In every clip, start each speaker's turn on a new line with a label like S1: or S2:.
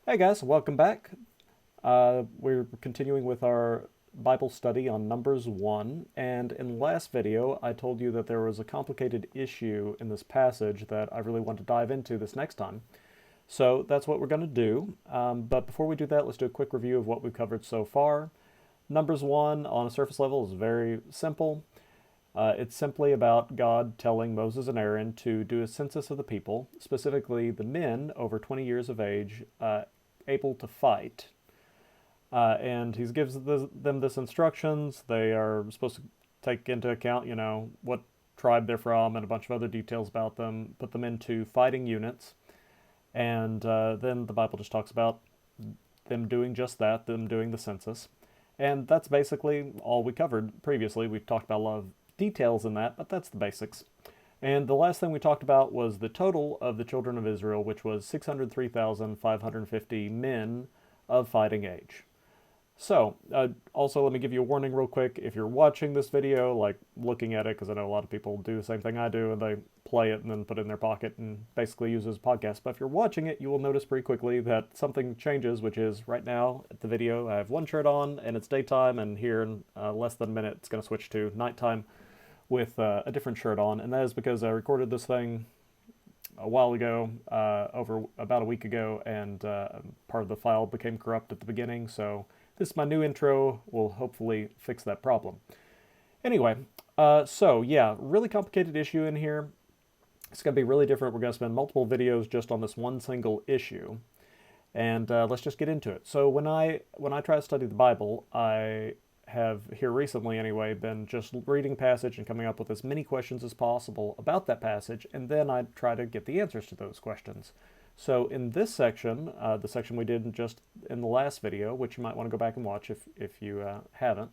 S1: Hey guys, welcome back. We're continuing with our Bible study on Numbers 1, and in the last video I told you that there was a complicated issue in this passage that I really want to dive into this next time. So that's what we're going to do, but before we do that, let's do a quick review of what we've covered so far. Numbers 1, on a surface level, is very simple. It's simply about God telling Moses and Aaron to do a census of the people, specifically the men over 20 years of age, able to fight. And he gives them this instructions. They are supposed to take into account, what tribe they're from and a bunch of other details about them, put them into fighting units. And then the Bible just talks about them doing just that, them doing the census. And that's basically all we covered previously. We've talked about a lot of details in that, but that's the basics. And the last thing we talked about was the total of the children of Israel, which was 603,550 men of fighting age. So, also let me give you a warning real quick. If you're watching this video, like looking at it, because I know a lot of people do the same thing I do, and they play it and then put it in their pocket and basically use it as a podcast. But if you're watching it, you will notice pretty quickly that something changes, which is right now at the video, I have one shirt on and it's daytime, and here in less than a minute, it's going to switch to nighttime with a different shirt on. And that is because I recorded this thing a while ago, over about a week ago, and part of the file became corrupt at the beginning, so this is my new intro, will hopefully fix that problem. Anyway, so yeah, really complicated issue in here. It's going to be really different. We're going to spend multiple videos just on this one single issue. And let's just get into it. So when I try to study the Bible, I have, here recently anyway, been just reading passage and coming up with as many questions as possible about that passage, and then I try to get the answers to those questions. So in this section, the section we did just in the last video, which you might want to go back and watch if you haven't,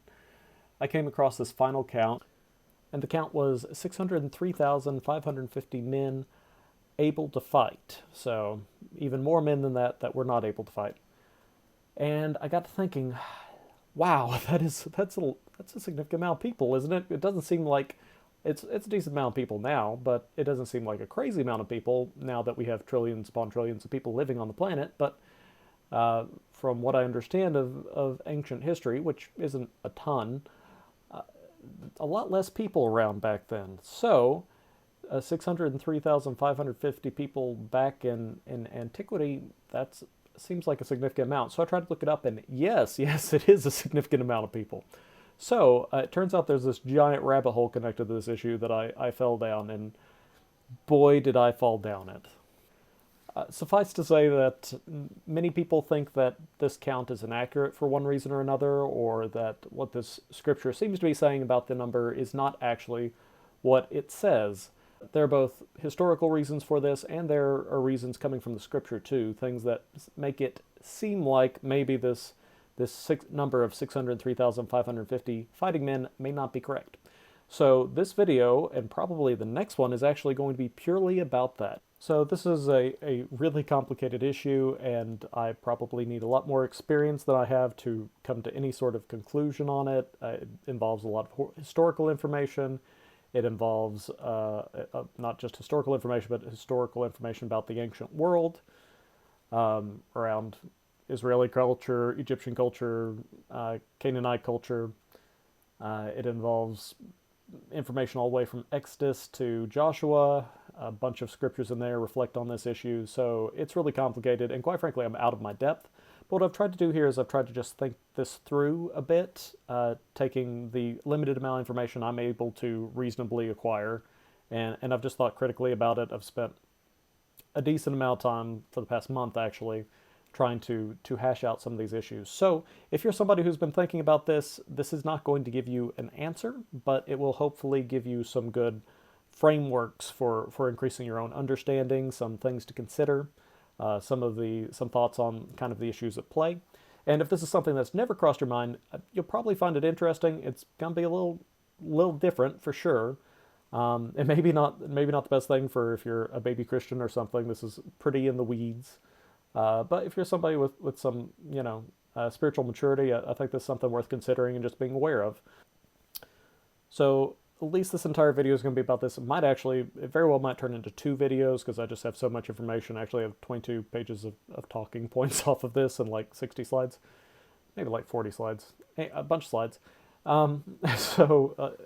S1: I came across this final count, and the count was 603,550 men able to fight. So even more men than that were not able to fight. And I got to thinking, wow, that's a significant amount of people, isn't it? It doesn't seem like it's a decent amount of people now, but it doesn't seem like a crazy amount of people now that we have trillions upon trillions of people living on the planet. But from what I understand of ancient history, which isn't a ton, a lot less people around back then. So 603,550 people back in antiquity, that seems like a significant amount. So I tried to look it up, and yes, it is a significant amount of people. So it turns out there's this giant rabbit hole connected to this issue that I fell down, and boy, did I fall down it. Suffice to say that many people think that this count is inaccurate for one reason or another, or that what this scripture seems to be saying about the number is not actually what it says. There are both historical reasons for this, and there are reasons coming from the scripture too, things that make it seem like maybe this number of 603,550 fighting men may not be correct. So this video, and probably the next one, is actually going to be purely about that. So this is a really complicated issue, and I probably need a lot more experience than I have to come to any sort of conclusion on it. It involves a lot of historical information. It involves not just historical information, but historical information about the ancient world, around Israeli culture, Egyptian culture, Canaanite culture. It involves information all the way from Exodus to Joshua. A bunch of scriptures in there reflect on this issue. So it's really complicated, and quite frankly, I'm out of my depth. But what I've tried to do here is I've tried to just think this through a bit, taking the limited amount of information I'm able to reasonably acquire, and I've just thought critically about it. I've spent a decent amount of time for the past month, actually, trying to hash out some of these issues. So if you're somebody who's been thinking about this, this is not going to give you an answer, but it will hopefully give you some good frameworks for increasing your own understanding, some things to consider, some thoughts on kind of the issues at play. And if this is something that's never crossed your mind, you'll probably find it interesting. It's going to be a little different for sure. And maybe not the best thing for if you're a baby Christian or something. This is pretty in the weeds. But if you're somebody with some, spiritual maturity, I think this is something worth considering and just being aware of. So at least this entire video is going to be about this. It very well might turn into 2 videos because I just have so much information. I actually have 22 pages of talking points off of this and like 60 slides, maybe like 40 slides, a bunch of slides. So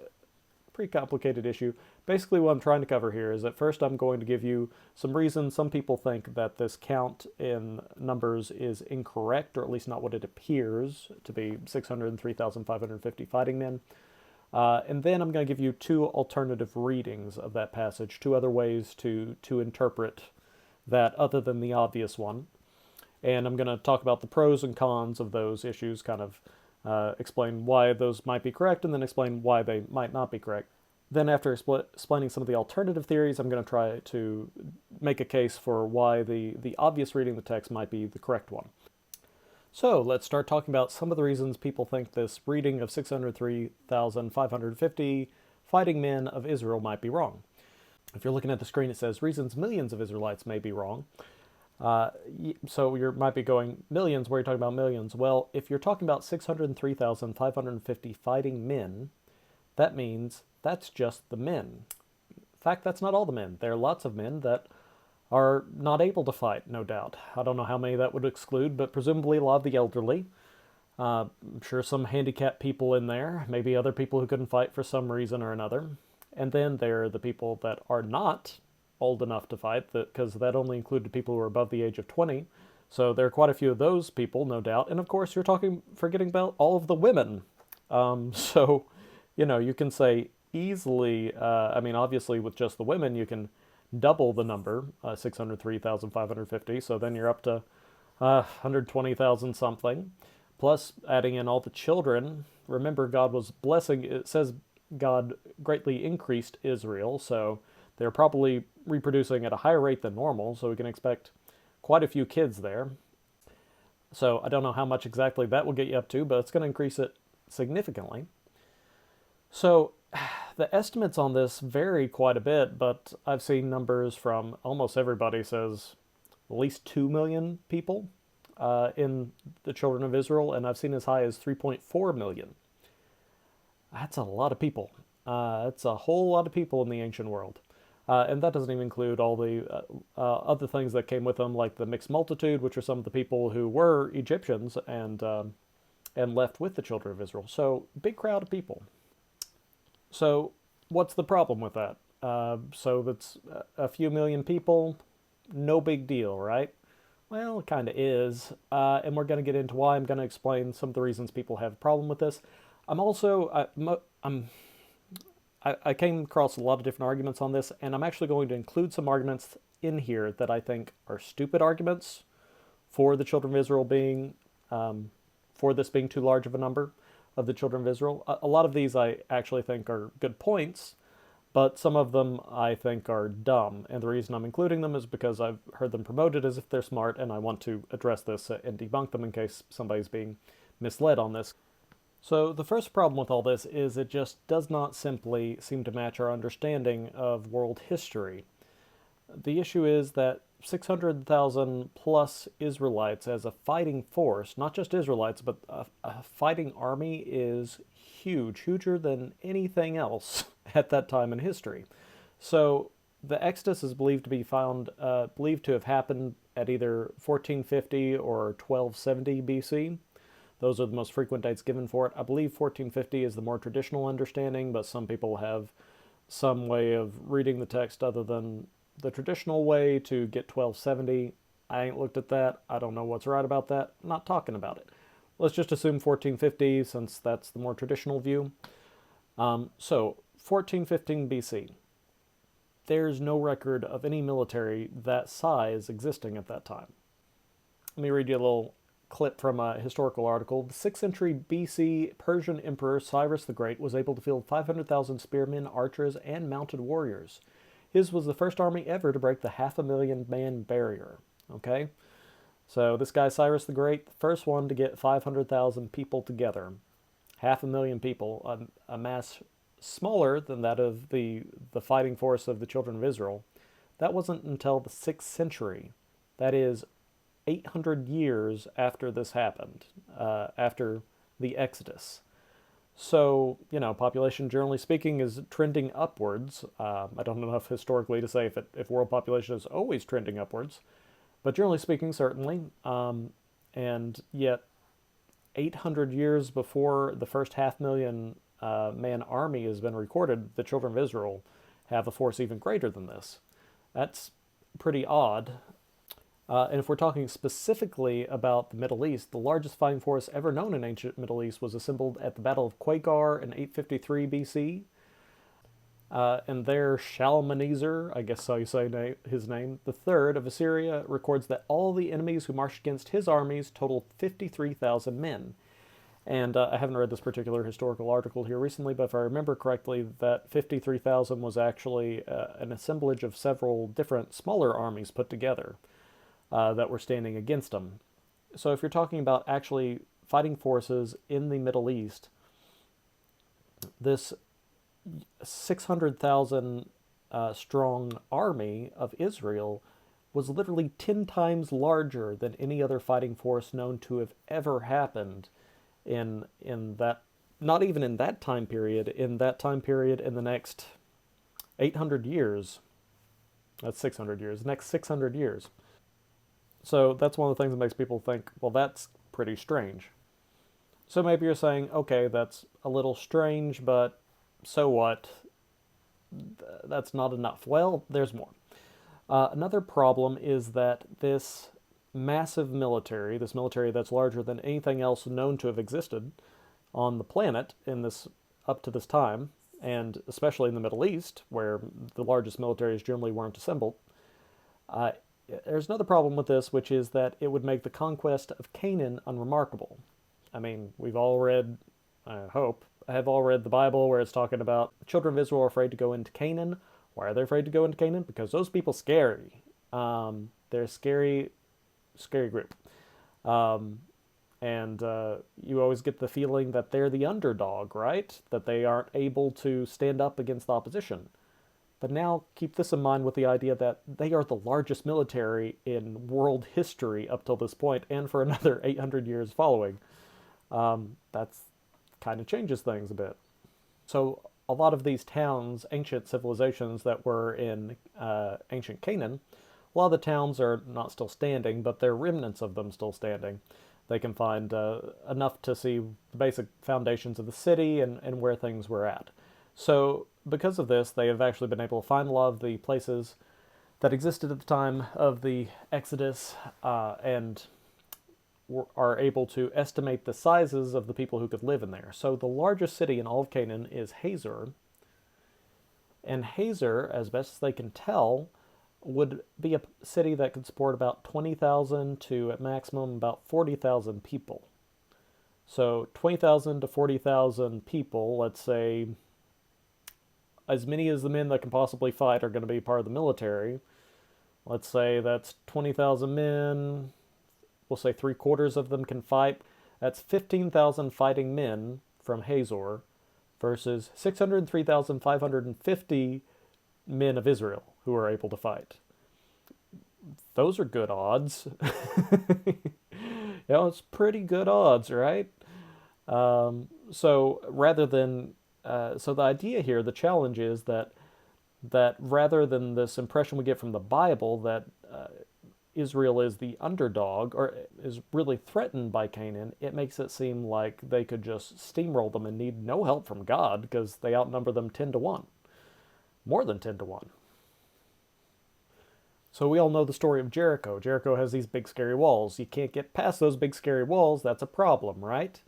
S1: pretty complicated issue. Basically what I'm trying to cover here is that first I'm going to give you some reasons some people think that this count in numbers is incorrect, or at least not what it appears to be, 603,550 fighting men. And then I'm going to give you 2 alternative readings of that passage, 2 other ways to interpret that other than the obvious one. And I'm going to talk about the pros and cons of those issues, kind of explain why those might be correct, and then explain why they might not be correct. Then after explaining some of the alternative theories, I'm going to try to make a case for why the obvious reading of the text might be the correct one. So let's start talking about some of the reasons people think this reading of 603,550 fighting men of Israel might be wrong. If you're looking at the screen, it says reasons millions of Israelites may be wrong. So you might be going, millions, where you're talking about millions. Well, if you're talking about 603,550 fighting men, that means that's just the men. In fact, that's not all the men. There are lots of men that are not able to fight, no doubt. I don't know how many that would exclude, but presumably a lot of the elderly. I'm sure some handicapped people in there, maybe other people who couldn't fight for some reason or another. And then there are the people that are not old enough to fight, because that only included people who are above the age of 20. So there are quite a few of those people, no doubt. And of course, you're forgetting about all of the women. So, you can say easily, obviously with just the women, you can double the number, 603,550. So then you're up to 120,000 something. Plus adding in all the children. Remember, God was blessing. It says God greatly increased Israel, so they're probably reproducing at a higher rate than normal, so we can expect quite a few kids there. So I don't know how much exactly that will get you up to, but it's going to increase it significantly. So the estimates on this vary quite a bit, but I've seen numbers from almost everybody says at least 2 million people in the children of Israel, and I've seen as high as 3.4 million. That's a lot of people. That's a whole lot of people in the ancient world. And that doesn't even include all the other things that came with them, like the mixed multitude, which are some of the people who were Egyptians and left with the children of Israel. So, big crowd of people. So, what's the problem with that? So that's a few million people, no big deal, right? Well, it kind of is, and we're going to get into why. I'm going to explain some of the reasons people have a problem with this. I came across a lot of different arguments on this, and I'm actually going to include some arguments in here that I think are stupid arguments for the children of Israel being, for this being too large of a number of the children of Israel. A lot of these I actually think are good points, but some of them I think are dumb, and the reason I'm including them is because I've heard them promoted as if they're smart, and I want to address this and debunk them in case somebody's being misled on this. So the first problem with all this is it just does not simply seem to match our understanding of world history. The issue is that 600,000 plus Israelites as a fighting force, not just Israelites, but a fighting army, is huge, huger than anything else at that time in history. So the Exodus is believed to have happened at either 1450 or 1270 BC. Those are the most frequent dates given for it. I believe 1450 is the more traditional understanding, but some people have some way of reading the text other than the traditional way to get 1270. I ain't looked at that. I don't know what's right about that. I'm not talking about it. Let's just assume 1450 since that's the more traditional view. So 1415 BC. There's no record of any military that size existing at that time. Let me read you a little clip from a historical article. The 6th century BC Persian Emperor Cyrus the Great was able to field 500,000 spearmen, archers, and mounted warriors. His was the first army ever to break the 500,000 man barrier. Okay? So this guy Cyrus the Great, the first one to get 500,000 people together. 500,000 people, a mass smaller than that of the fighting force of the children of Israel. That wasn't until the 6th century. That is 800 years after this happened, after the Exodus. So, population, generally speaking, is trending upwards. I don't know enough historically to say if world population is always trending upwards, but generally speaking, certainly. And yet, 800 years before the first half million man army has been recorded, the children of Israel have a force even greater than this. That's pretty odd. And if we're talking specifically about the Middle East, the largest fighting force ever known in ancient Middle East was assembled at the Battle of Quagar in 853 BC. And there, Shalmaneser, I guess how you say his name, the third of Assyria, records that all the enemies who marched against his armies totaled 53,000 men. And I haven't read this particular historical article here recently, but if I remember correctly, that 53,000 was actually an assemblage of several different smaller armies put together that were standing against them. So if you're talking about actually fighting forces in the Middle East, this 600,000 strong army of Israel was literally 10 times larger than any other fighting force known to have ever happened in that, not even in that time period, in the next 800 years. That's 600 years, the next 600 years. So that's one of the things that makes people think, well, that's pretty strange. So maybe you're saying, okay, that's a little strange, but so what? That's not enough. Well, there's more. Another problem is that this massive military, this military that's larger than anything else known to have existed on the planet up to this time, and especially in the Middle East, where the largest militaries generally weren't assembled, there's another problem with this, which is that it would make the conquest of Canaan unremarkable. I mean, we've all read, I hope, have all read the Bible where it's talking about the children of Israel are afraid to go into Canaan. Why are they afraid to go into Canaan? Because those people scary. They're a scary group. And you always get the feeling that they're the underdog, right? That they aren't able to stand up against the opposition. But now keep this in mind with the idea that they are the largest military in world history up till this point, and for another 800 years following. That's kind of changes things a bit. So a lot of these towns, ancient civilizations that were in ancient Canaan, a lot of the towns are not still standing, but there are remnants of them still standing. They can find enough to see the basic foundations of the city and where things were at. So because of this, they have actually been able to find a lot of the places that existed at the time of the Exodus and are able to estimate the sizes of the people who could live in there. So the largest city in all of Canaan is Hazor. And Hazor, as best as they can tell, would be a city that could support about 20,000 to at maximum about 40,000 people. So 20,000 to 40,000 people, let's say as many as the men that can possibly fight are going to be part of the military. Let's say that's 20,000 men. We'll say 3/4 of them can fight. That's 15,000 fighting men from Hazor versus 603,550 men of Israel who are able to fight. Those are good odds. It's pretty good odds, right? So rather than so the idea here, the challenge is that rather than this impression we get from the Bible that Israel is the underdog or is really threatened by Canaan, it makes it seem like they could just steamroll them and need no help from God because they outnumber them 10 to 1. More than 10 to 1. So we all know the story of Jericho. Jericho has these big scary walls. You can't get past those big scary walls. That's a problem, right?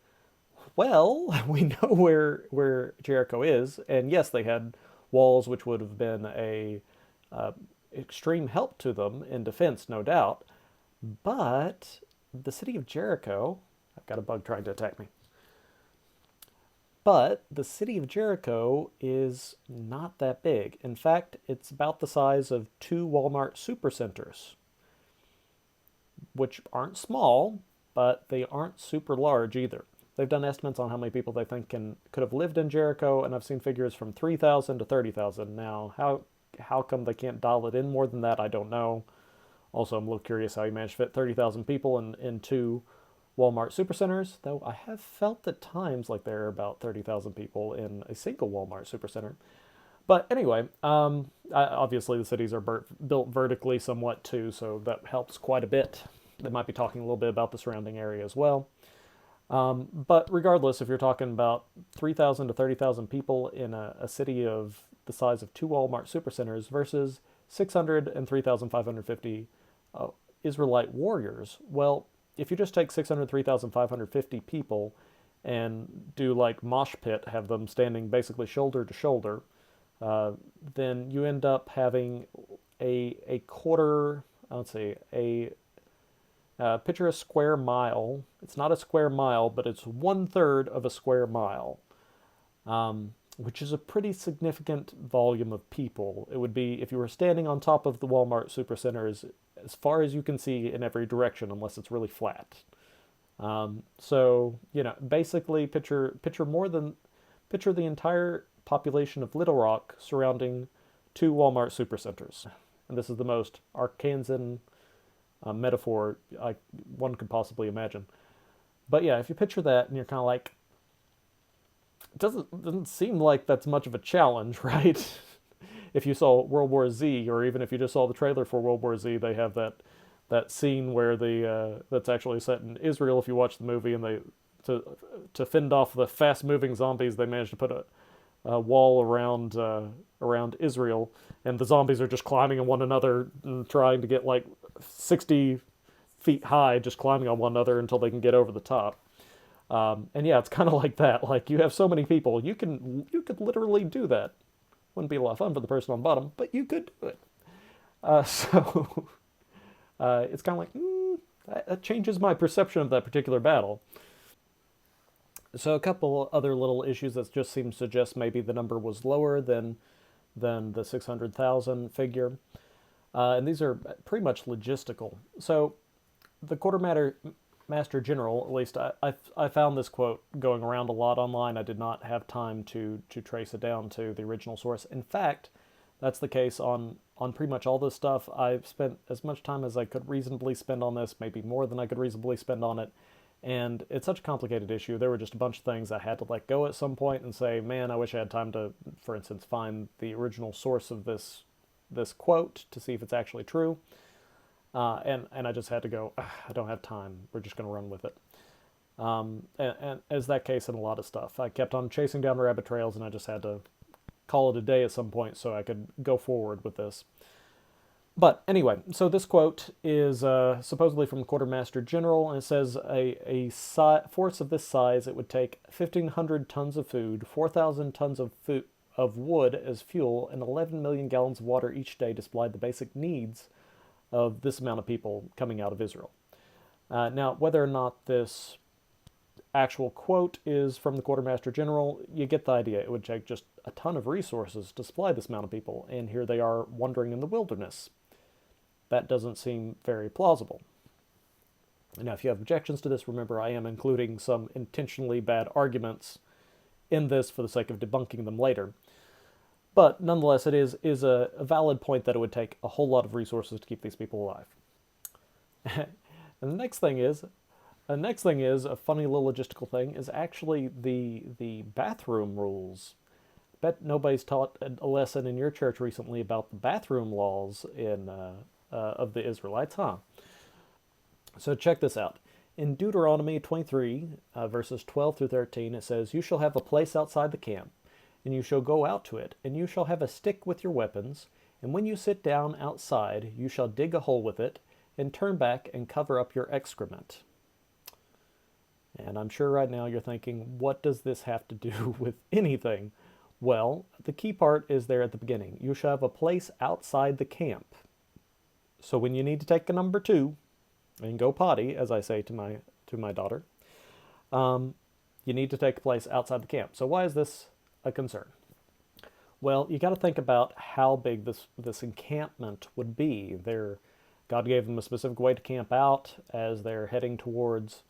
S1: Well, we know where Jericho is, and yes, they had walls which would have been a extreme help to them in defense, no doubt. But the city of Jericho, I've got a bug trying to attack me. But the city of Jericho is not that big. In fact, it's about the size of 2 Walmart supercenters, which aren't small, but they aren't super large either. They've done estimates on how many people they think could have lived in Jericho, and I've seen figures from 3,000 to 30,000. Now, how come they can't dial it in more than that, I don't know. Also, I'm a little curious how you managed to fit 30,000 people in 2 Walmart supercenters, though I have felt at times like there are about 30,000 people in a single Walmart supercenter. But anyway, obviously the cities are built vertically somewhat too, so that helps quite a bit. They might be talking a little bit about the surrounding area as well. But regardless, if you're talking about 3,000 to 30,000 people in a city of the size of two Walmart supercenters versus 600 and 3,550 Israelite warriors, well, if you just take 600, 3,550 people and do like mosh pit, have them standing basically shoulder to shoulder, then you end up having a quarter, let's see, picture a square mile. It's not a square mile, but it's 1/3 of a square mile, which is a pretty significant volume of people. It would be if you were standing on top of the Walmart supercenters as far as you can see in every direction, unless it's really flat. So, basically picture the entire population of Little Rock surrounding two Walmart supercenters. And this is the most Arkansan metaphor one could possibly imagine. But yeah, if you picture that and you're kind of like, it doesn't seem like that's much of a challenge, right? If you saw World War Z, or even if you just saw the trailer for World War Z, they have that scene where that's actually set in Israel. If you watch the movie, and to fend off the fast moving zombies, they managed to put a wall around Israel, and the zombies are just climbing on one another and trying to get like 60 feet high, just climbing on one another until they can get over the top. And yeah, it's kind of like that. Like, you have so many people, you could literally do that. Wouldn't be a lot of fun for the person on the bottom, but you could do it. So it's kind of like, that changes my perception of that particular battle. So a couple other little issues that just seem to suggest maybe the number was lower than the 600,000 figure. And these are pretty much logistical. So the Quartermaster General, at least I found this quote going around a lot online. I did not have time to trace it down to the original source. In fact, that's the case on pretty much all this stuff. I've spent as much time as I could reasonably spend on this, maybe more than I could reasonably spend on it. And it's such a complicated issue. There were just a bunch of things I had to let go at some point and say, man, I wish I had time to, for instance, find the original source of this quote to see if it's actually true. And I just had to go, I don't have time. We're just going to run with it. And as that case in a lot of stuff, I kept on chasing down rabbit trails, and I just had to call it a day at some point so I could go forward with this. But anyway, so this quote is supposedly from the Quartermaster General, and it says a force of this size, it would take 1,500 tons of food, 4,000 tons of wood as fuel, and 11 million gallons of water each day to supply the basic needs of this amount of people coming out of Israel. Now, whether or not this actual quote is from the Quartermaster General, you get the idea. It would take just a ton of resources to supply this amount of people, and here they are wandering in the wilderness. That doesn't seem very plausible. Now, if you have objections to this, remember I am including some intentionally bad arguments in this for the sake of debunking them later. But nonetheless, it is a valid point that it would take a whole lot of resources to keep these people alive. And the next thing is a funny little logistical thing is actually the bathroom rules. Bet nobody's taught a lesson in your church recently about the bathroom laws of the Israelites, huh? So check this out. In Deuteronomy 23, verses 12 through 13, it says, "You shall have a place outside the camp, and you shall go out to it, and you shall have a stick with your weapons, and when you sit down outside, you shall dig a hole with it, and turn back and cover up your excrement." And I'm sure right now you're thinking, what does this have to do with anything? Well, the key part is there at the beginning. You shall have a place outside the camp. So when you need to take a number 2 and go potty, as I say to my daughter, you need to take a place outside the camp. So why is this a concern? Well, you got to think about how big this encampment would be. God gave them a specific way to camp out as they're heading towards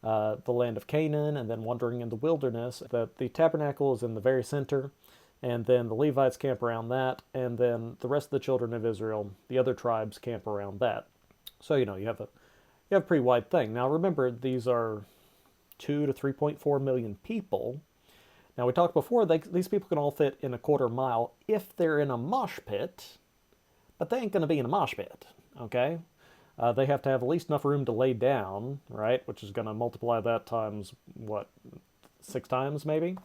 S1: the land of Canaan and then wandering in the wilderness. The tabernacle is in the very center, and then the Levites camp around that, and then the rest of the children of Israel, the other tribes, camp around that. So you have you have a pretty wide thing. Now remember, these are 2 to 3.4 million people. Now we talked before, these people can all fit in a quarter mile if they're in a mosh pit, but they ain't going to be in a mosh pit, okay? They have to have at least enough room to lay down, right? Which is going to multiply that times, what, 6 times maybe?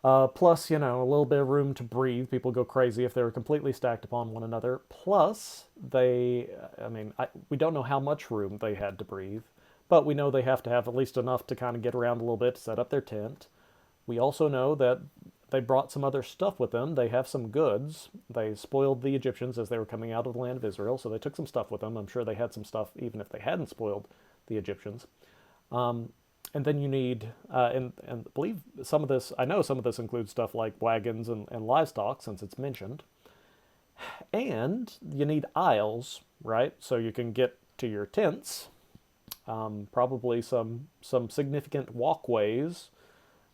S1: Plus, a little bit of room to breathe. People go crazy if they're completely stacked upon one another. Plus, we don't know how much room they had to breathe, but we know they have to have at least enough to kind of get around a little bit to set up their tent. We also know that they brought some other stuff with them. They have some goods. They spoiled the Egyptians as they were coming out of the land of Israel, so they took some stuff with them. I'm sure they had some stuff even if they hadn't spoiled the Egyptians. And then you need, and I believe some of this, I know some of this includes stuff like wagons and livestock, since it's mentioned. And you need aisles, right? So you can get to your tents. Probably some significant walkways,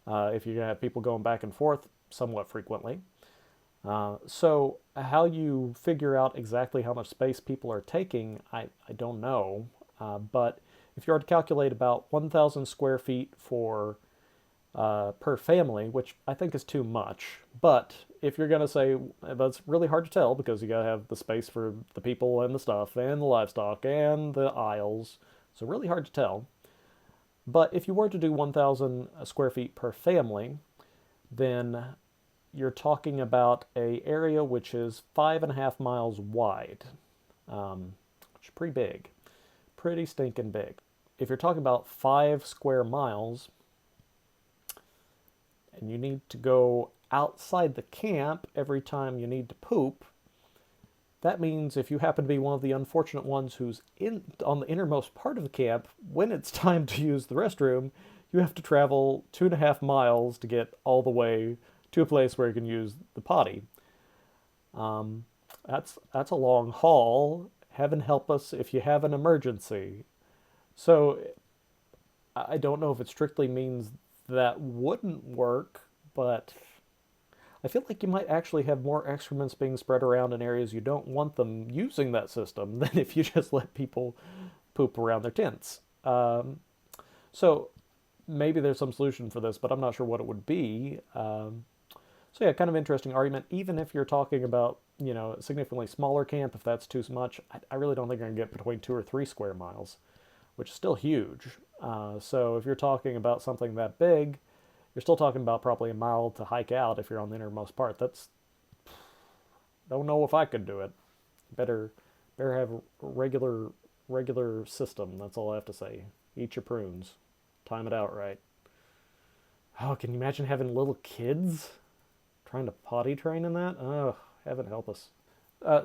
S1: if you're going to have people going back and forth somewhat frequently. So how you figure out exactly how much space people are taking, I don't know. But if you were to calculate about 1,000 square feet for per family, which I think is too much, but if you're going to say, that's really hard to tell because you got to have the space for the people and the stuff and the livestock and the aisles, so really hard to tell. But if you were to do 1,000 square feet per family, then you're talking about a area which is 5.5 miles wide, which is pretty big, pretty stinking big. If you're talking about 5 square miles, and you need to go outside the camp every time you need to poop, that means if you happen to be one of the unfortunate ones who's on the innermost part of the camp, when it's time to use the restroom, you have to travel 2.5 miles to get all the way to a place where you can use the potty. That's a long haul. Heaven help us if you have an emergency. So I don't know if it strictly means that wouldn't work, but I feel like you might actually have more excrements being spread around in areas you don't want them using that system than if you just let people poop around their tents. So maybe there's some solution for this, but I'm not sure what it would be. So yeah, kind of interesting argument. Even if you're talking about, a significantly smaller camp, if that's too much, I really don't think you're going to get between 2 or 3 square miles, which is still huge. So if you're talking about something that big, you're still talking about probably a mile to hike out if you're on the innermost part. Don't know if I could do it. Better have a regular system. That's all I have to say. Eat your prunes. Time it out right. Oh, can you imagine having little kids trying to potty train in that? Oh, heaven help us.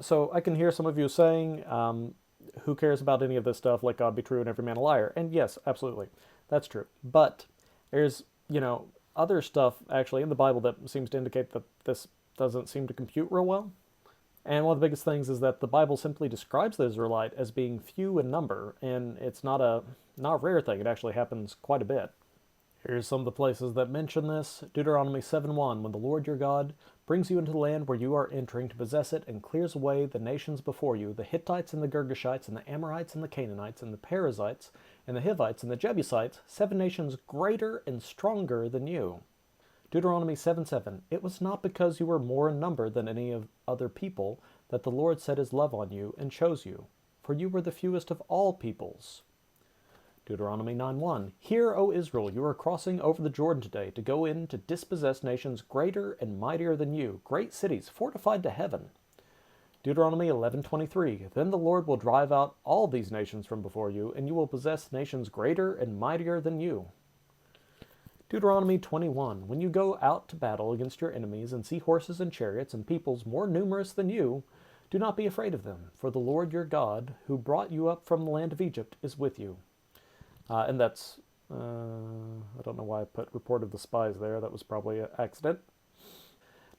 S1: So I can hear some of you saying, who cares about any of this stuff? Let God be true and every man a liar. And yes, absolutely. That's true. But there's, other stuff actually in the Bible that seems to indicate that this doesn't seem to compute real well. And one of the biggest things is that the Bible simply describes the Israelite as being few in number, and it's not a rare thing. It actually happens quite a bit. Here's some of the places that mention this. Deuteronomy 7:1, when the Lord your God brings you into the land where you are entering to possess it and clears away the nations before you, the Hittites and the Girgashites and the Amorites and the Canaanites and the Perizzites and the Hivites and the Jebusites, 7 nations greater and stronger than you. Deuteronomy 7:7, it was not because you were more in number than any of other people that the Lord set his love on you and chose you, for you were the fewest of all peoples. Deuteronomy 9:1, hear, O Israel, you are crossing over the Jordan today to go in to dispossess nations greater and mightier than you, great cities fortified to heaven. Deuteronomy 11:23, then the Lord will drive out all these nations from before you, and you will possess nations greater and mightier than you. Deuteronomy 21, when you go out to battle against your enemies and see horses and chariots and peoples more numerous than you, do not be afraid of them, for the Lord your God, who brought you up from the land of Egypt, is with you. And that's, I don't know why I put report of the spies there. That was probably an accident.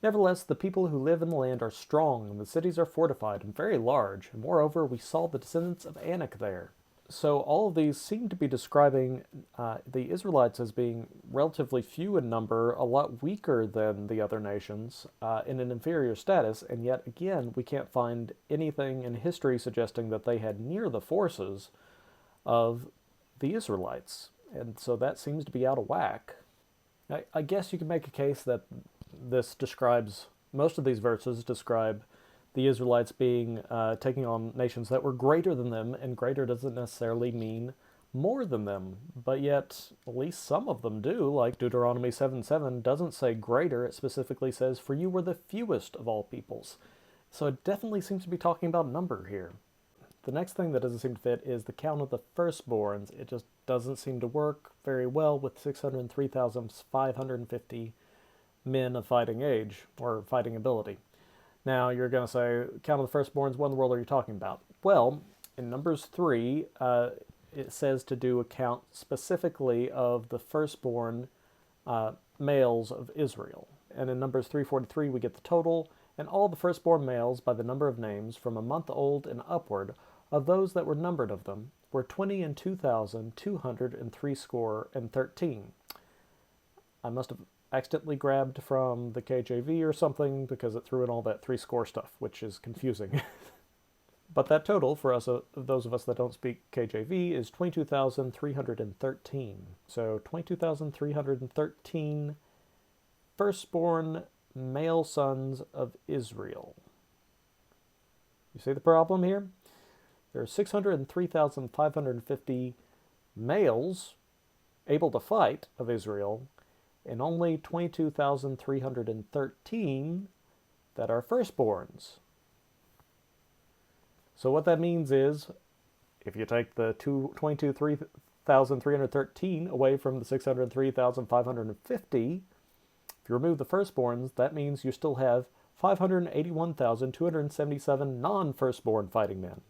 S1: Nevertheless, the people who live in the land are strong, and the cities are fortified and very large. And moreover, we saw the descendants of Anak there. So all of these seem to be describing the Israelites as being relatively few in number, a lot weaker than the other nations, in an inferior status. And yet, again, we can't find anything in history suggesting that they had near the forces of the Israelites. And so that seems to be out of whack. I guess you could make a case that this describes, most of these verses describe the Israelites being taking on nations that were greater than them, and greater doesn't necessarily mean more than them, but yet at least some of them do, like Deuteronomy 7:7 doesn't say greater, it specifically says, for you were the fewest of all peoples. So it definitely seems to be talking about number here. The next thing that doesn't seem to fit is the count of the firstborns. It just doesn't seem to work very well with 603,550 men of fighting age, or fighting ability. Now, you're going to say, count of the firstborns, what in the world are you talking about? Well, in Numbers 3, it says to do a count specifically of the firstborn males of Israel. And in Numbers 3:43, we get the total, and all the firstborn males by the number of names from a month old and upward of those that were numbered of them were 20,203 I must have accidentally grabbed from the KJV or something because it threw in all that 3 stuff, which is confusing. But that total for us, those of us that don't speak KJV, is 22,313. So 22,313 firstborn male sons of Israel. You see the problem here? There are 603,550 males able to fight of Israel, and only 22,313 that are firstborns. So what that means is, if you take the 22,313 away from the 603,550, if you remove the firstborns, that means you still have 581,277 non-firstborn fighting men.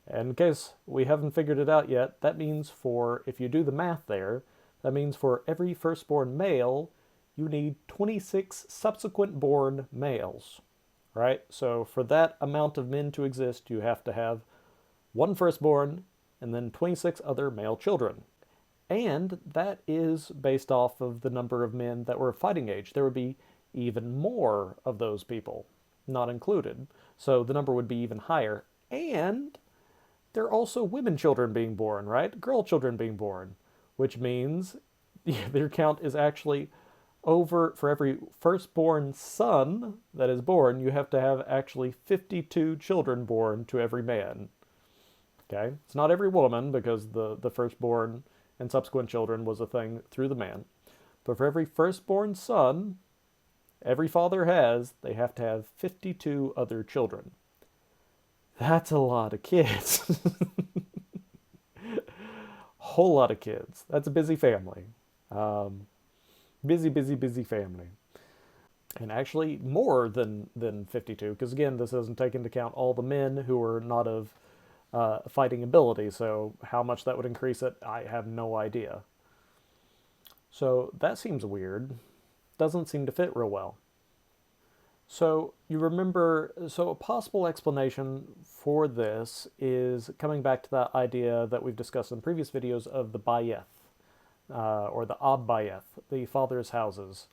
S1: And in case we haven't figured it out yet, that means if you do the math there, that means for every firstborn male, you need 26 subsequent born males, right? So for that amount of men to exist, you have to have one firstborn and then 26 other male children. And that is based off of the number of men that were fighting age. There would be even more of those people not included. So the number would be even higher. And there are also women children being born, right? Girl children being born, which means their count is actually over, for every firstborn son that is born, you have to have actually 52 children born to every man. Okay? It's not every woman, because the firstborn and subsequent children was a thing through the man. But for every firstborn son every father has, they have to have 52 other children. That's a lot of kids. Whole lot of kids. That's a busy family. Busy family. And actually more than 52, because again, this doesn't take into account all the men who are not of fighting ability, so how much that would increase it, I have no idea. So that seems weird. Doesn't seem to fit real well. So you remember, so a possible explanation for this is coming back to that idea that we've discussed in previous videos of the bayeth, or the ab-bayeth, the father's houses.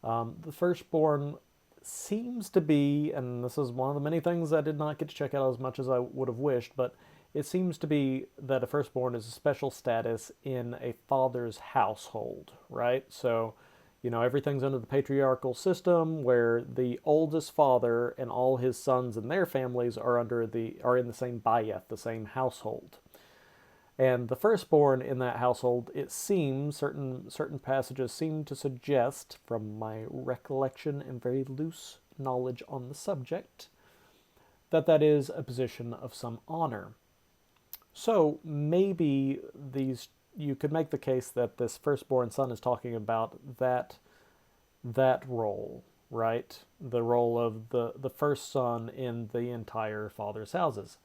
S1: The firstborn seems to be, and this is one of the many things I did not get to check out as much as I would have wished, but it seems to be that a firstborn is a special status in a father's household, right? So, you know, everything's under the patriarchal system where the oldest father and all his sons and their families are in the same bayeth, the same household. And the firstborn in that household, it seems, certain passages seem to suggest, from my recollection and very loose knowledge on the subject, that is a position of some honor. So maybe you could make the case that this firstborn son is talking about that role, right? The role of the first son in the entire father's houses.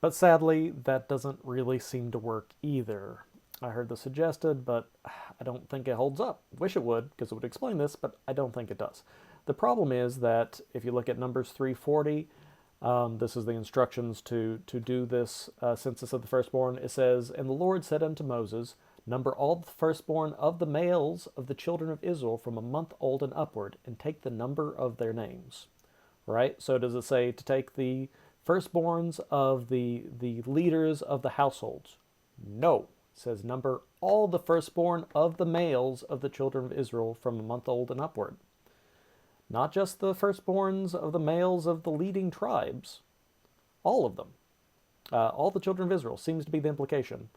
S1: But sadly, that doesn't really seem to work either. I heard this suggested, but I don't think it holds up. Wish it would, because it would explain this, but I don't think it does. The problem is that if you look at Numbers 3:40, this is the instructions to do this census of the firstborn. It says, "And the Lord said unto Moses, Number all the firstborn of the males of the children of Israel from a month old and upward, and take the number of their names." Right? So does it say to take the Firstborns of the leaders of the households. No. It says number all the firstborn of the males of the children of Israel from a month old and upward. Not just the firstborns of the males of the leading tribes. All of them. All the children of Israel seems to be the implication.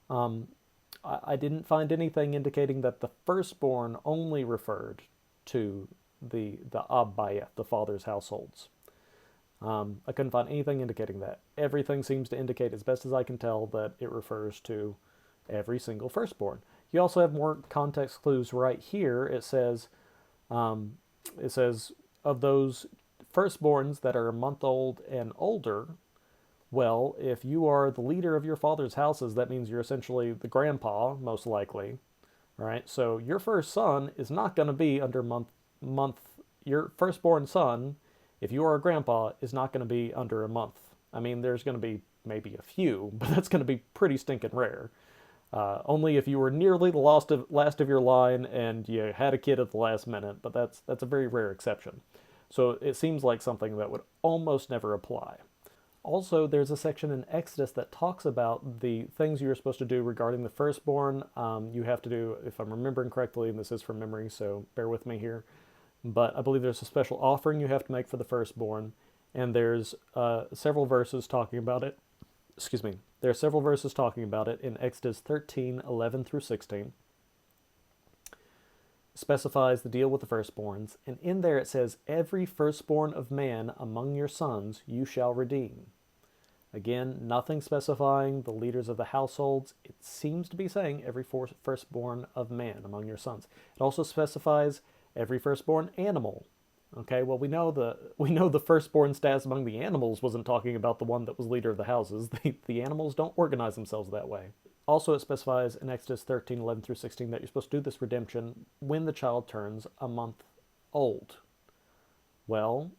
S1: I didn't find anything indicating that the firstborn only referred to the Abbayeth, the father's households. I couldn't find anything indicating that. Everything seems to indicate, as best as I can tell, that it refers to every single firstborn. You also have more context clues right here. It says of those firstborns that are a month old and older. Well, if you are the leader of your father's houses, that means you're essentially the grandpa, most likely, right? So your first son is not going to be under month. Your firstborn son, if you are a grandpa, is not going to be under a month. I mean, there's going to be maybe a few, but that's going to be pretty stinking rare. Only if you were nearly the last of your line and you had a kid at the last minute, but that's a very rare exception. So it seems like something that would almost never apply. Also, there's a section in Exodus that talks about the things you're supposed to do regarding the firstborn. You have to do, if I'm remembering correctly, and this is from memory, so bear with me here, but I believe there's a special offering you have to make for the firstborn, and there's several verses talking about it. Excuse me. There are several verses talking about it in Exodus 13:11 through 16. Specifies the deal with the firstborns, and in there it says, every firstborn of man among your sons you shall redeem. Again, nothing specifying the leaders of the households. It seems to be saying every firstborn of man among your sons. It also specifies every firstborn animal. Okay, well we know the firstborn status among the animals wasn't talking about the one that was leader of the houses. The animals don't organize themselves that way. Also, it specifies in Exodus 13:11 through 16 that you're supposed to do this redemption when the child turns a month old. Well,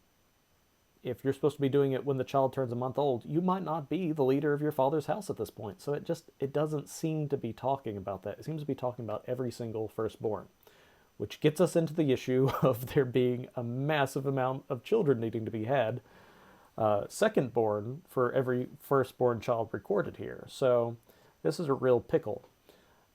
S1: if you're supposed to be doing it when the child turns a month old, you might not be the leader of your father's house at this point. So it doesn't seem to be talking about that. It seems to be talking about every single firstborn, which gets us into the issue of there being a massive amount of children needing to be had, secondborn for every firstborn child recorded here. So this is a real pickle.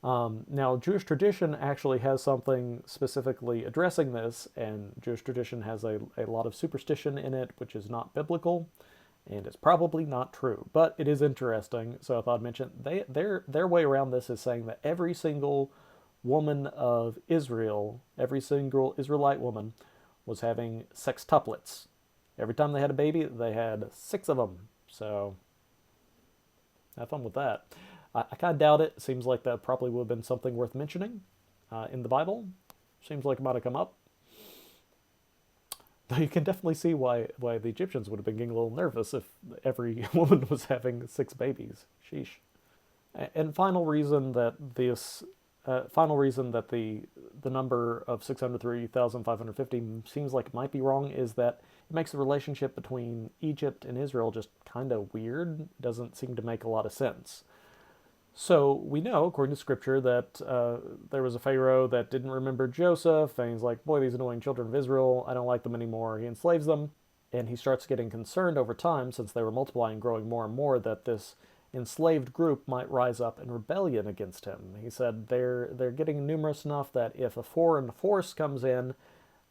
S1: Now, Jewish tradition actually has something specifically addressing this, and Jewish tradition has a lot of superstition in it, which is not biblical, and it's probably not true, but it is interesting, so I thought I'd mention. Their way around this is saying that every single woman of Israel, every single Israelite woman, was having sextuplets. Every time they had a baby, they had 6 of them, so have fun with that. I kind of doubt it. Seems like that probably would have been something worth mentioning in the Bible. Seems like it might have come up. Though you can definitely see why the Egyptians would have been getting a little nervous if every woman was having 6 babies. Sheesh. And final reason that the number of 603,550 seems like it might be wrong is that it makes the relationship between Egypt and Israel just kind of weird. Doesn't seem to make a lot of sense. So we know, according to Scripture, that there was a Pharaoh that didn't remember Joseph, and he's like, boy, these annoying children of Israel, I don't like them anymore. He enslaves them, and he starts getting concerned over time, since they were multiplying and growing more and more, that this enslaved group might rise up in rebellion against him. He said they're getting numerous enough that if a foreign force comes in,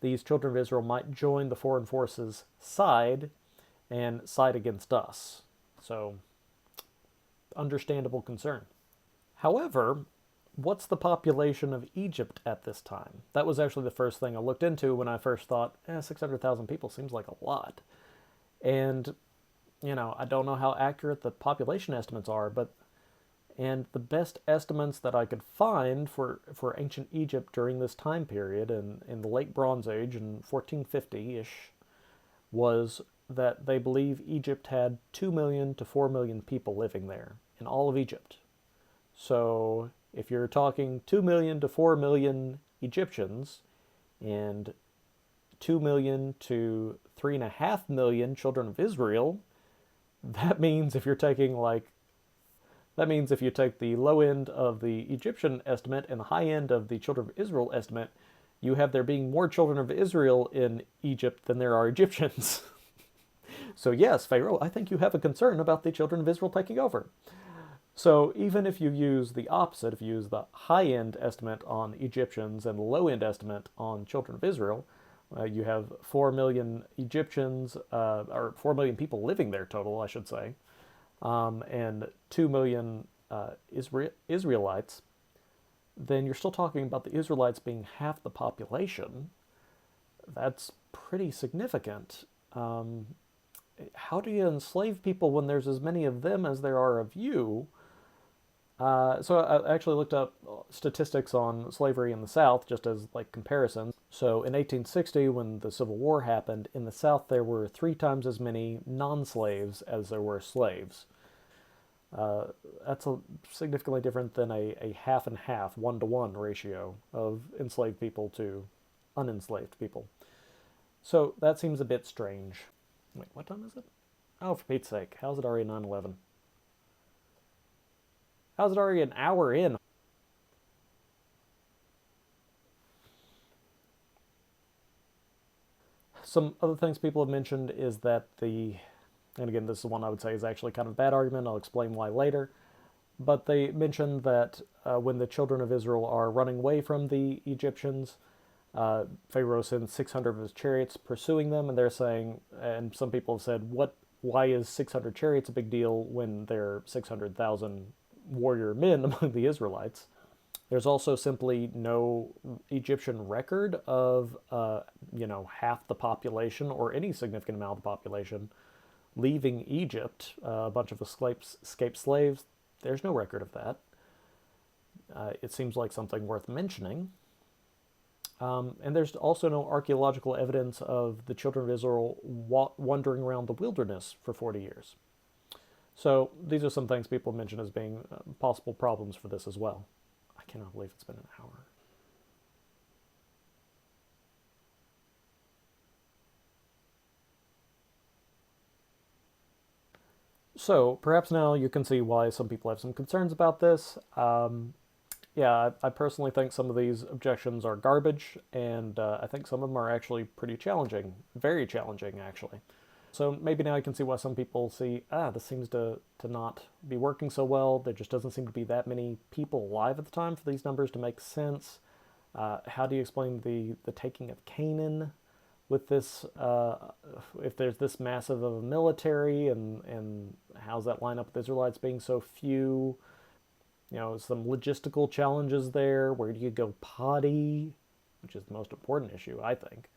S1: these children of Israel might join the foreign force's side and side against us. So, understandable concern. However, what's the population of Egypt at this time? That was actually the first thing I looked into when I first thought, 600,000 people seems like a lot. And, I don't know how accurate the population estimates are, and the best estimates that I could find for ancient Egypt during this time period, in the late Bronze Age, in 1450-ish, was that they believe Egypt had 2 million to 4 million people living there, in all of Egypt. So if you're talking 2 million to 4 million Egyptians, and 2 million to 3.5 million children of Israel, that means if you take the low end of the Egyptian estimate and the high end of the children of Israel estimate, you have there being more children of Israel in Egypt than there are Egyptians. So yes, Pharaoh, I think you have a concern about the children of Israel taking over. So even if you use the opposite, if you use the high-end estimate on Egyptians and low-end estimate on children of Israel, you have 4 million Egyptians, or 4 million people living there total, I should say, and 2 million Israelites, then you're still talking about the Israelites being half the population. That's pretty significant. How do you enslave people when there's as many of them as there are of you? So I actually looked up statistics on slavery in the South just as like comparisons. So in 1860, when the Civil War happened, in the South there were 3 times as many non-slaves as there were slaves. That's significantly different than a half and half, 1-to-1 ratio of enslaved people to unenslaved people. So that seems a bit strange. Wait, what time is it? Oh, for Pete's sake, how's it already 9:11? How's it already an hour in? Some other things people have mentioned is that and again, this is one I would say is actually kind of a bad argument. I'll explain why later. But they mentioned that when the children of Israel are running away from the Egyptians, Pharaoh sends 600 of his chariots pursuing them, and they're saying, and some people have said, why is 600 chariots a big deal when there are 600,000 warrior men among the Israelites? There's also simply no Egyptian record of, half the population or any significant amount of the population leaving Egypt. A bunch of escaped slaves. There's no record of that. It seems like something worth mentioning. And there's also no archaeological evidence of the children of Israel wandering around the wilderness for 40 years. So these are some things people mention as being possible problems for this as well. I cannot believe it's been an hour. So perhaps now you can see why some people have some concerns about this. Yeah, I personally think some of these objections are garbage, and I think some of them are actually pretty challenging, very challenging actually. So maybe now you can see why some people see, this seems to not be working so well. There just doesn't seem to be that many people alive at the time for these numbers to make sense. How do you explain the taking of Canaan with this, if there's this massive of a military, and how's that line up with Israelites being so few? Some logistical challenges there. Where do you go potty? Which is the most important issue, I think.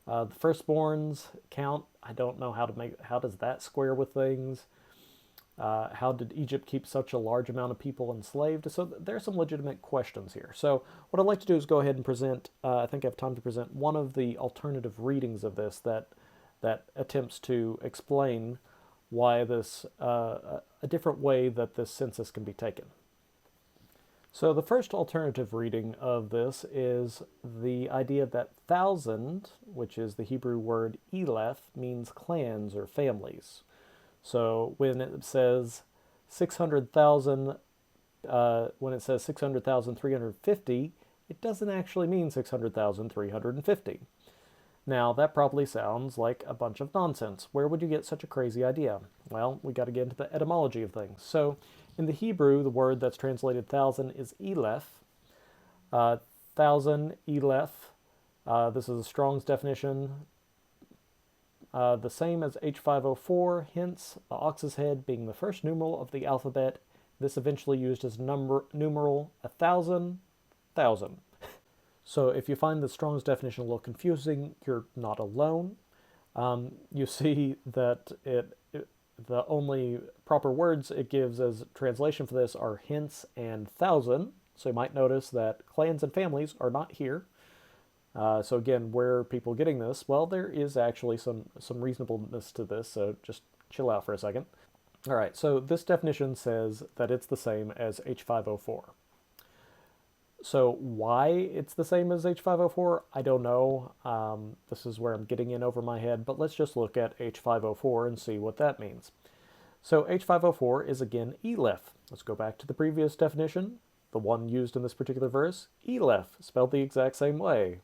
S1: The firstborns count. I don't know how does that square with things? How did Egypt keep such a large amount of people enslaved? So there are some legitimate questions here. So what I'd like to do is go ahead and present, I think I have time to present one of the alternative readings of this that attempts to explain why a different way that this census can be taken. So the first alternative reading of this is the idea that 1,000, which is the Hebrew word Eleph, means clans or families. So when it says 600,000, when it says 600,350, it doesn't actually mean 600,350. Now, that probably sounds like a bunch of nonsense. Where would you get such a crazy idea? Well, we got to get into the etymology of things. So in the Hebrew, the word that's translated 1,000 is Eleph. 1,000, Eleph. This is a Strong's definition. The same as H504, hence the ox's head being the first numeral of the alphabet. This eventually used as numeral 1,000, 1,000. So if you find the Strong's definition a little confusing, you're not alone. You see that the only proper words it gives as translation for this are hence and thousand. So you might notice that clans and families are not here. So again, where are people getting this? Well, there is actually some reasonableness to this, so just chill out for a second. All right, so this definition says that it's the same as H504. So why it's the same as H504, I don't know. This is where I'm getting in over my head, but let's just look at H504 and see what that means. So H504 is again Eleph. Let's go back to the previous definition, the one used in this particular verse. Eleph, spelled the exact same way.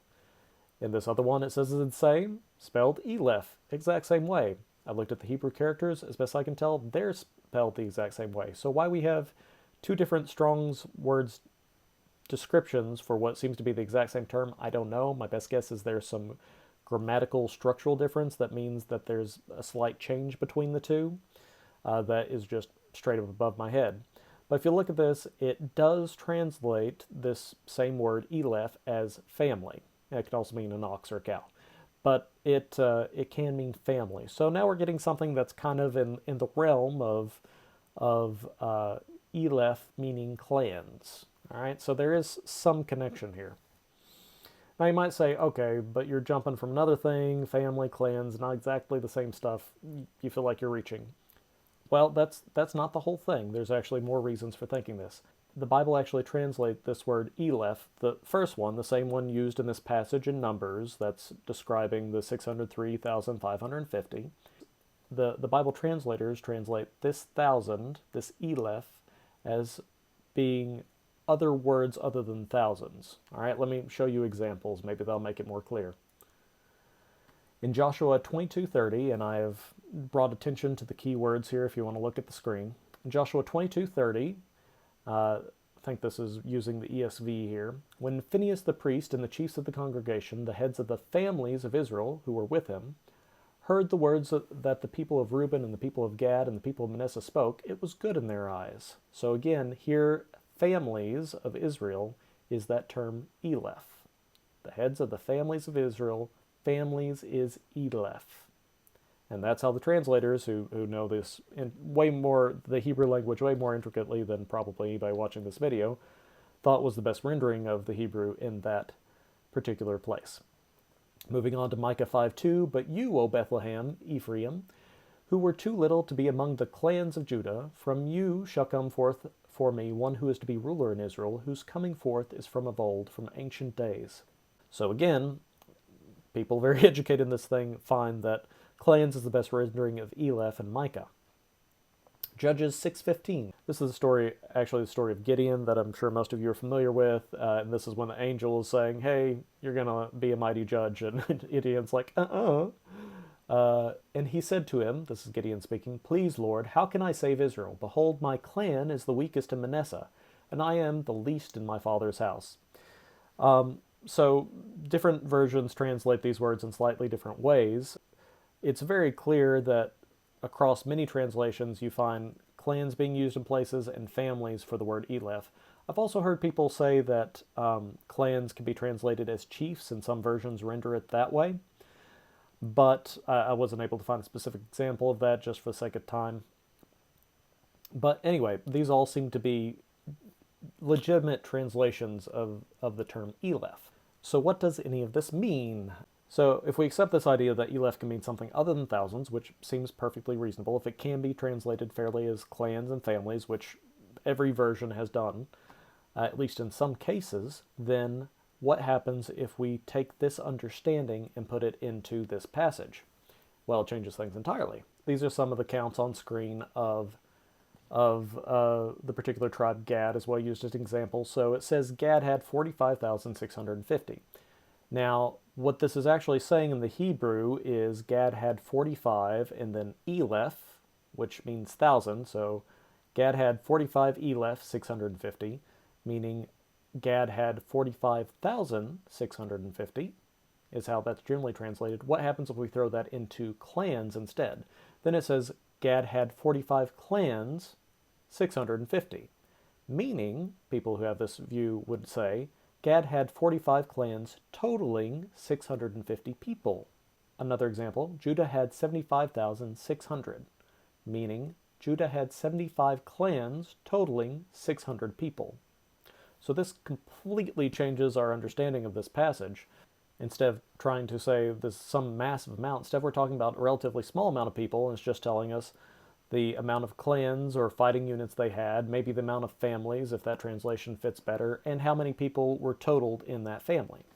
S1: In this other one, it says it's the same, spelled Eleph, exact same way. I looked at the Hebrew characters. As best I can tell, they're spelled the exact same way. So why we have two different Strong's words descriptions for what seems to be the exact same term, I don't know. My best guess is there's some grammatical structural difference that means that there's a slight change between the two that is just straight up above my head. But if you look at this, it does translate this same word, Eleph, as family. It can also mean an ox or a cow. But it can mean family. So now we're getting something that's kind of in the realm of Eleph meaning clans. All right, so there is some connection here. Now you might say, okay, but you're jumping from another thing, family, clans, not exactly the same stuff. You feel like you're reaching. Well, that's not the whole thing. There's actually more reasons for thinking this. The Bible actually translates this word Eleph, the first one, the same one used in this passage in Numbers that's describing the 603,550. The Bible translators translate this thousand, this Eleph, as being other words other than thousands. All right, let me show you examples. Maybe that'll make it more clear. In Joshua 22:30, and I have brought attention to the key words here if you want to look at the screen. In Joshua 22:30, I think this is using the ESV here. When Phinehas the priest and the chiefs of the congregation, the heads of the families of Israel who were with him, heard the words that the people of Reuben and the people of Gad and the people of Manasseh spoke, it was good in their eyes. So again, here, families of Israel is that term Eleph. The heads of the families of Israel, families is Eleph. And that's how the translators, who know this in way more, the Hebrew language way more intricately than probably anybody watching this video, thought was the best rendering of the Hebrew in that particular place. Moving on to Micah 5:2, but you, O Bethlehem, Ephraim, who were too little to be among the clans of Judah, from you shall come forth for me one who is to be ruler in Israel, whose coming forth is from of old, from ancient days. So again, people very educated in this thing find that clans is the best rendering of Eleph and Micah. Judges 6:15. This is actually the story of Gideon that I'm sure most of you are familiar with. And this is when the angel is saying, hey, you're going to be a mighty judge. And Gideon's like, and he said to him, this is Gideon speaking, please, Lord, how can I save Israel? Behold, my clan is the weakest in Manasseh, and I am the least in my father's house. So different versions translate these words in slightly different ways. It's very clear that across many translations you find clans being used in places and families for the word Eleph. I've also heard people say that clans can be translated as chiefs, and some versions render it that way. But I wasn't able to find a specific example of that just for the sake of time. But anyway, these all seem to be legitimate translations of the term Eleph. So what does any of this mean? So if we accept this idea that Eleph can mean something other than thousands, which seems perfectly reasonable, if it can be translated fairly as clans and families, which every version has done, at least in some cases, then what happens if we take this understanding and put it into this passage? Well, it changes things entirely. These are some of the counts on screen of the particular tribe Gad as well, used as an example. So it says Gad had 45,650. Now, what this is actually saying in the Hebrew is Gad had 45 and then Eleph, which means 1,000. So Gad had 45 Eleph, 650, meaning Gad had 45,650 is how that's generally translated. What happens if we throw that into clans instead? Then it says Gad had 45 clans, 650, meaning people who have this view would say Gad had 45 clans totaling 650 people. Another example, Judah had 75,600, meaning Judah had 75 clans totaling 600 people. So this completely changes our understanding of this passage. Instead of trying to say there's some massive amount, instead we're talking about a relatively small amount of people, and it's just telling us the amount of clans or fighting units they had, maybe the amount of families, if that translation fits better, and how many people were totaled in that family.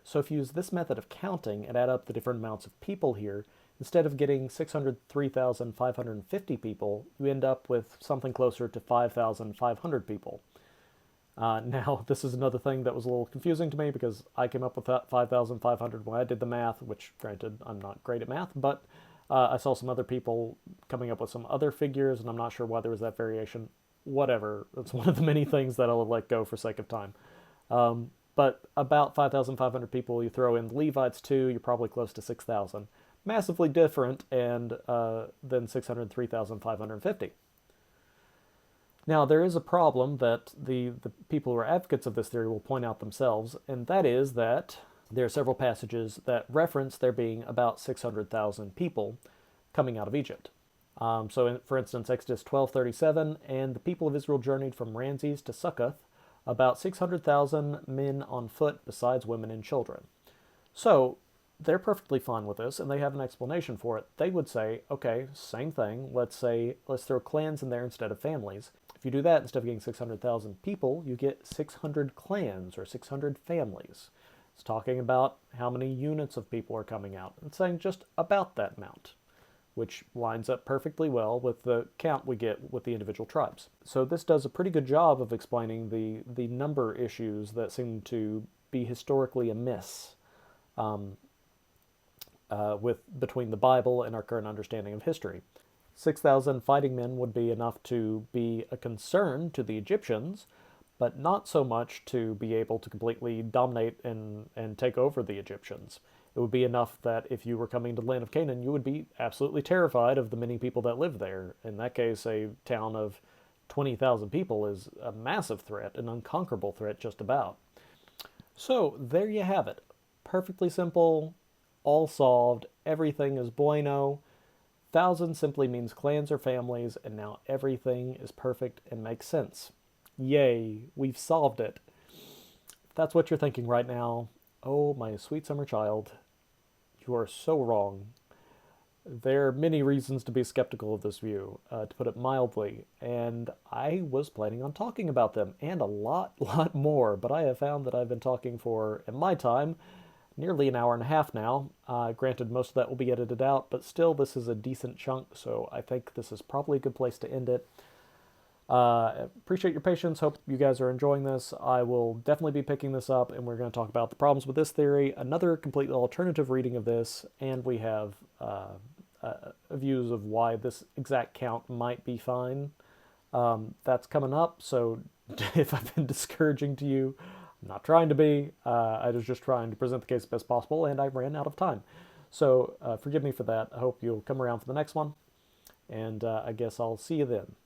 S1: So if you use this method of counting and add up the different amounts of people here, instead of getting 603,550 people, you end up with something closer to 5,500 people. Now, this is another thing that was a little confusing to me because I came up with that 5,500 when I did the math, which, granted, I'm not great at math, but I saw some other people coming up with some other figures, and I'm not sure why there was that variation. Whatever. It's one of the many things that I'll let go for sake of time. But about 5,500 people. You throw in the Levites too, you're probably close to 6,000. Massively different and than 603,550. Now, there is a problem that the people who are advocates of this theory will point out themselves, and that is that there are several passages that reference there being about 600,000 people coming out of Egypt. For instance, Exodus 12:37, and the people of Israel journeyed from Ramses to Succoth, about 600,000 men on foot, besides women and children. So they're perfectly fine with this, and they have an explanation for it. They would say, okay, same thing. Let's throw clans in there instead of families. If you do that, instead of getting 600,000 people, you get 600 clans or 600 families. It's talking about how many units of people are coming out. It's saying just about that amount, which lines up perfectly well with the count we get with the individual tribes. So this does a pretty good job of explaining the number issues that seem to be historically amiss between the Bible and our current understanding of history. 6,000 fighting men would be enough to be a concern to the Egyptians, but not so much to be able to completely dominate and take over the Egyptians. It would be enough that if you were coming to the land of Canaan, you would be absolutely terrified of the many people that live there. In that case, a town of 20,000 people is a massive threat, an unconquerable threat just about. So there you have it. Perfectly simple, all solved, everything is bueno. 1,000 simply means clans or families, and now everything is perfect and makes sense. Yay, we've solved it. If that's what you're thinking right now, oh, my sweet summer child, you are so wrong. There are many reasons to be skeptical of this view, to put it mildly, and I was planning on talking about them, and a lot more, but I have found that I've been talking for, in my time, nearly an hour and a half now. Granted, most of that will be edited out, but still, this is a decent chunk, so I think this is probably a good place to end it. Appreciate your patience. Hope you guys are enjoying this. I will definitely be picking this up, and we're going to talk about the problems with this theory, another completely alternative reading of this, and we have views of why this exact count might be fine. That's coming up, so if I've been discouraging to you, I'm not trying to be. I was just trying to present the case as best possible, and I ran out of time. So forgive me for that. I hope you'll come around for the next one, and I guess I'll see you then.